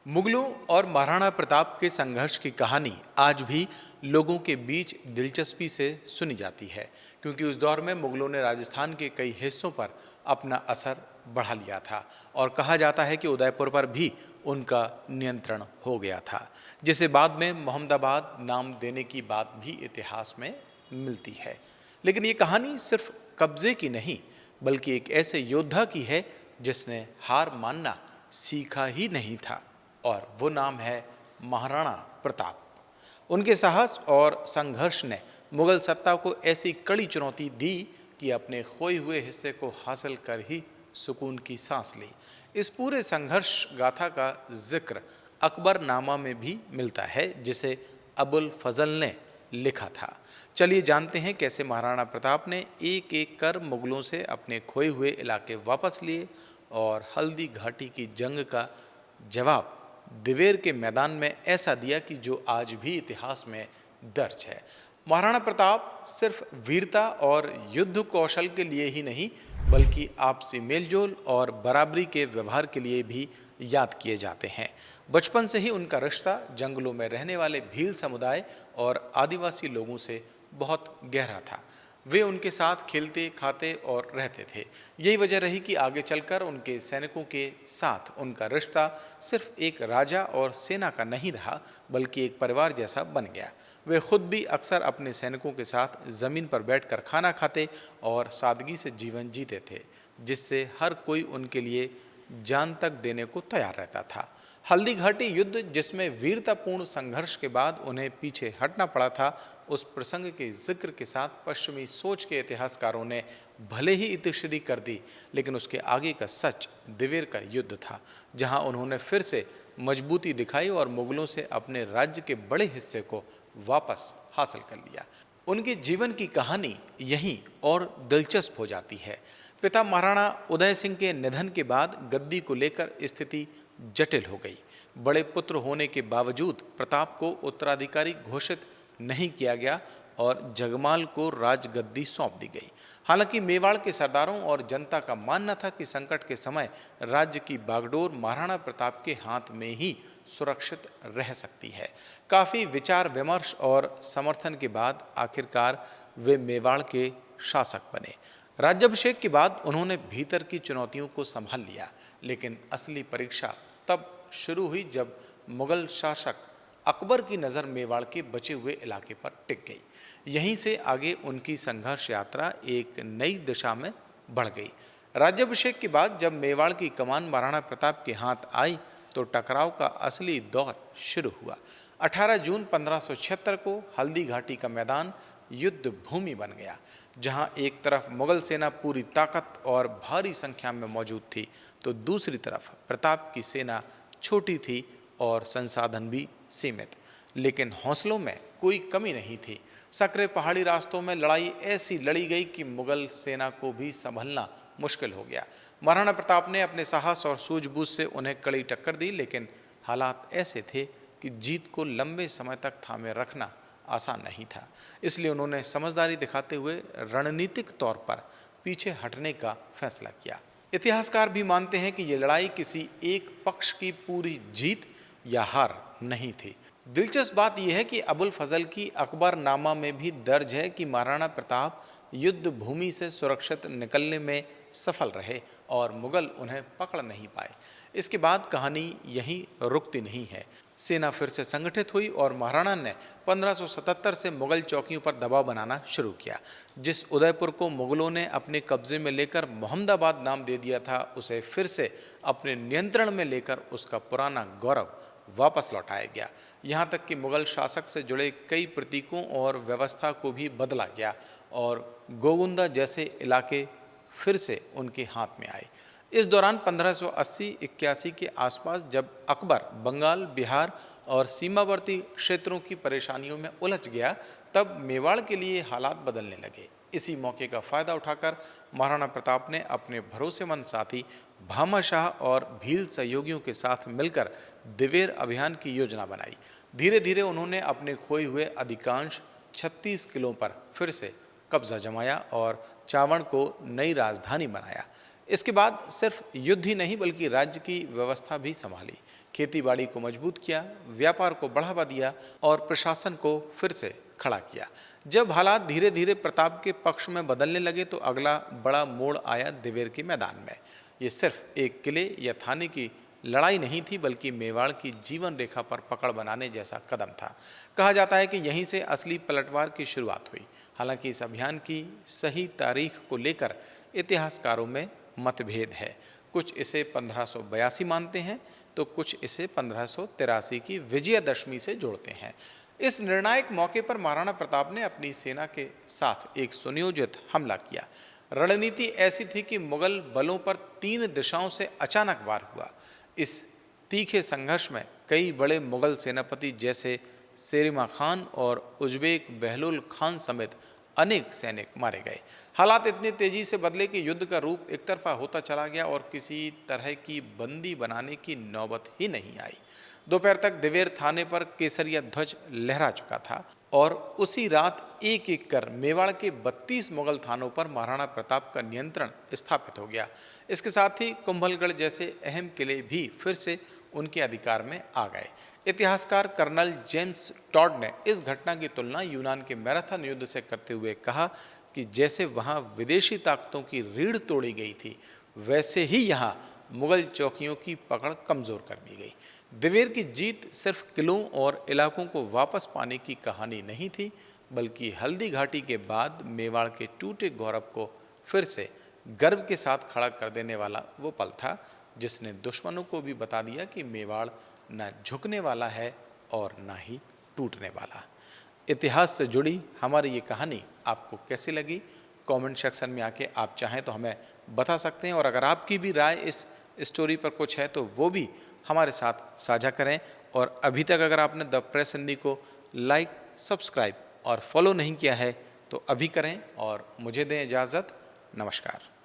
मुगलों और महाराणा प्रताप के संघर्ष की कहानी आज भी लोगों के बीच दिलचस्पी से सुनी जाती है, क्योंकि उस दौर में मुगलों ने राजस्थान के कई हिस्सों पर अपना असर बढ़ा लिया था और कहा जाता है कि उदयपुर पर भी उनका नियंत्रण हो गया था, जिसे बाद में मोहम्मदाबाद नाम देने की बात भी इतिहास में मिलती है। लेकिन ये कहानी सिर्फ कब्जे की नहीं, बल्कि एक ऐसे योद्धा की है जिसने हार मानना सीखा ही नहीं था, और वो नाम है महाराणा प्रताप। उनके साहस और संघर्ष ने मुगल सत्ता को ऐसी कड़ी चुनौती दी कि अपने खोए हुए हिस्से को हासिल कर ही सुकून की सांस ली। इस पूरे संघर्ष गाथा का जिक्र अकबर नामा में भी मिलता है, जिसे अबुल फजल ने लिखा था। चलिए जानते हैं कैसे महाराणा प्रताप ने एक एक कर मुगलों से अपने खोए हुए इलाके वापस लिए और हल्दी घाटी की जंग का जवाब दिवेर के मैदान में ऐसा दिया कि जो आज भी इतिहास में दर्ज है। महाराणा प्रताप सिर्फ वीरता और युद्ध कौशल के लिए ही नहीं, बल्कि आपसी मेलजोल और बराबरी के व्यवहार के लिए भी याद किए जाते हैं। बचपन से ही उनका रिश्ता जंगलों में रहने वाले भील समुदाय और आदिवासी लोगों से बहुत गहरा था। वे उनके साथ खेलते खाते और रहते थे। यही वजह रही कि आगे चलकर उनके सैनिकों के साथ उनका रिश्ता सिर्फ एक राजा और सेना का नहीं रहा, बल्कि एक परिवार जैसा बन गया। वे खुद भी अक्सर अपने सैनिकों के साथ ज़मीन पर बैठकर खाना खाते और सादगी से जीवन जीते थे, जिससे हर कोई उनके लिए जान तक देने को तैयार रहता था। हल्दी घाटी युद्ध, जिसमें वीरतापूर्ण संघर्ष के बाद उन्हें पीछे हटना पड़ा था, उस प्रसंग के जिक्र के साथ पश्चिमी सोच के इतिहासकारों ने भले ही इतिश्री कर दी, लेकिन उसके आगे का सच दिवेर का युद्ध था, जहां उन्होंने फिर से मजबूती दिखाई और मुगलों से अपने राज्य के बड़े हिस्से को वापस हासिल कर लिया। उनके जीवन की कहानी यहीं और दिलचस्प हो जाती है। पिता महाराणा उदय सिंह के निधन के बाद गद्दी को लेकर स्थिति जटिल हो गई। बड़े पुत्र होने के बावजूद प्रताप को उत्तराधिकारी घोषित नहीं किया गया और जगमाल को राजगद्दी सौंप दी गई। हालांकि मेवाड़ के सरदारों और जनता का मानना था कि संकट के समय राज्य की बागडोर महाराणा प्रताप के हाथ में ही सुरक्षित रह सकती है। काफ़ी विचार विमर्श और समर्थन के बाद आखिरकार वे मेवाड़ के शासक बने। राज्याभिषेक के बाद उन्होंने भीतर की चुनौतियों को संभाल लिया, लेकिन असली परीक्षा तब शुरू हुई जब मुगल शासक अकबर की नज़र मेवाड़ के बचे हुए इलाके पर टिक गई। यहीं से आगे उनकी संघर्ष यात्रा एक नई दिशा में बढ़ गई। राज्याभिषेक के बाद जब मेवाड़ की कमान महाराणा प्रताप के हाथ आई, तो टकराव का असली दौर शुरू हुआ। 18 जून 1576 को हल्दी घाटी का मैदान युद्ध भूमि बन गया, जहां एक तरफ मुगल सेना पूरी ताकत और भारी संख्या में मौजूद थी, तो दूसरी तरफ प्रताप की सेना छोटी थी और संसाधन भी सीमित, लेकिन हौसलों में कोई कमी नहीं थी। सकरे पहाड़ी रास्तों में लड़ाई ऐसी लड़ी गई कि मुगल सेना को भी संभलना मुश्किल हो गया। महाराणा प्रताप ने अपने साहस और सूझबूझ से उन्हें कड़ी टक्कर दी, लेकिन हालात ऐसे थे कि जीत को लंबे समय तक थामे रखना आसान नहीं था। इसलिए उन्होंने समझदारी दिखाते हुए रणनीतिक तौर पर पीछे हटने का फैसला किया। इतिहासकार भी मानते हैं कि ये लड़ाई किसी एक पक्ष की पूरी जीत या हार नहीं थी। दिलचस्प बात यह है कि अबुल फजल की अकबर नामा में भी दर्ज है कि महाराणा प्रताप युद्ध भूमि से सुरक्षित निकलने में सफल रहे और मुगल उन्हें पकड़ नहीं पाए। इसके बाद कहानी यहीं रुकती नहीं है। सेना फिर से संगठित हुई और महाराणा ने 1577 से मुगल चौकियों पर दबाव बनाना शुरू किया। जिस उदयपुर को मुगलों ने अपने कब्जे में लेकर मोहम्मदाबाद नाम दे दिया था, उसे फिर से अपने नियंत्रण में लेकर उसका पुराना गौरव वापस लौटाया गया। यहाँ तक कि मुगल शासक से जुड़े कई प्रतीकों और व्यवस्था को भी बदला गया और गोगुंदा जैसे इलाके फिर से उनके हाथ में आए। इस दौरान 1580-81 के आसपास जब अकबर बंगाल, बिहार और सीमावर्ती क्षेत्रों की परेशानियों में उलझ गया, तब मेवाड़ के लिए हालात बदलने लगे। इसी मौके का फायदा उठाकर महाराणा प्रताप ने अपने भरोसेमंद साथी भामा शाह और भील सहयोगियों के साथ मिलकर दिवेर अभियान की योजना बनाई। धीरे धीरे उन्होंने अपने खोए हुए अधिकांश 36 किलों पर फिर से कब्जा जमाया और चावड़ को नई राजधानी बनाया। इसके बाद सिर्फ युद्ध ही नहीं, बल्कि राज्य की व्यवस्था भी संभाली। खेतीबाड़ी को मजबूत किया, व्यापार को बढ़ावा दिया और प्रशासन को फिर से खड़ा किया। जब हालात धीरे धीरे प्रताप के पक्ष में बदलने लगे तो अगला बड़ा मोड़ आया दिवेर के मैदान में। ये सिर्फ एक किले या थाने की लड़ाई नहीं थी, बल्कि मेवाड़ की जीवन रेखा पर पकड़ बनाने जैसा कदम था। कहा जाता है कि यहीं से असली पलटवार की शुरुआत हुई। हालांकि इस अभियान की सही तारीख को लेकर इतिहासकारों में मतभेद है। कुछ इसे 1582 मानते हैं तो कुछ इसे 1583 की विजयदशमी से जोड़ते हैं। इस निर्णायक मौके पर महाराणा प्रताप ने अपनी सेना के साथ एक सुनियोजित हमला किया। रणनीति ऐसी थी कि मुगल बलों पर 3 दिशाओं से अचानक वार हुआ। इस तीखे संघर्ष में कई बड़े मुगल सेनापति जैसे शेरिमा खान और उज्बेक बहलोल खान समेत अनेक सैनिक मारे गए। हालात इतनी तेजी से बदले कि युद्ध का रूप एक तरफा होता चला गया और किसी तरह की बंदी बनाने की नौबत ही नहीं आई। दोपहर तक दिवेर थाने पर केसरिया ध्वज लहरा चुका था और उसी रात एक एक कर मेवाड़ के 32 मुगल थानों पर महाराणा प्रताप का नियंत्रण स्थापित हो गया। इसके साथ ही कुंभलगढ़ जैसे अहम किले भी फिर से उनके अधिकार में आ गए। इतिहासकार कर्नल जेम्स टॉड ने इस घटना की तुलना यूनान के मैराथन युद्ध से करते हुए कहा कि जैसे वहां विदेशी ताकतों की रीढ़ तोड़ी गई थी, वैसे ही यहाँ मुगल चौकियों की पकड़ कमजोर कर दी गई। दिवेर की जीत सिर्फ किलों और इलाकों को वापस पाने की कहानी नहीं थी, बल्कि हल्दी घाटी के बाद मेवाड़ के टूटे गौरव को फिर से गर्व के साथ खड़ा कर देने वाला वो पल था, जिसने दुश्मनों को भी बता दिया कि मेवाड़ न झुकने वाला है और न ही टूटने वाला। इतिहास से जुड़ी हमारी ये कहानी आपको कैसी लगी, कमेंट सेक्शन में आके आप चाहें तो हमें बता सकते हैं। और अगर आपकी भी राय इस स्टोरी पर कुछ है तो वो भी हमारे साथ साझा करें। और अभी तक अगर आपने द प्रेस हिंदी को लाइक, सब्सक्राइब और फॉलो नहीं किया है तो अभी करें और मुझे दें इजाज़त। नमस्कार।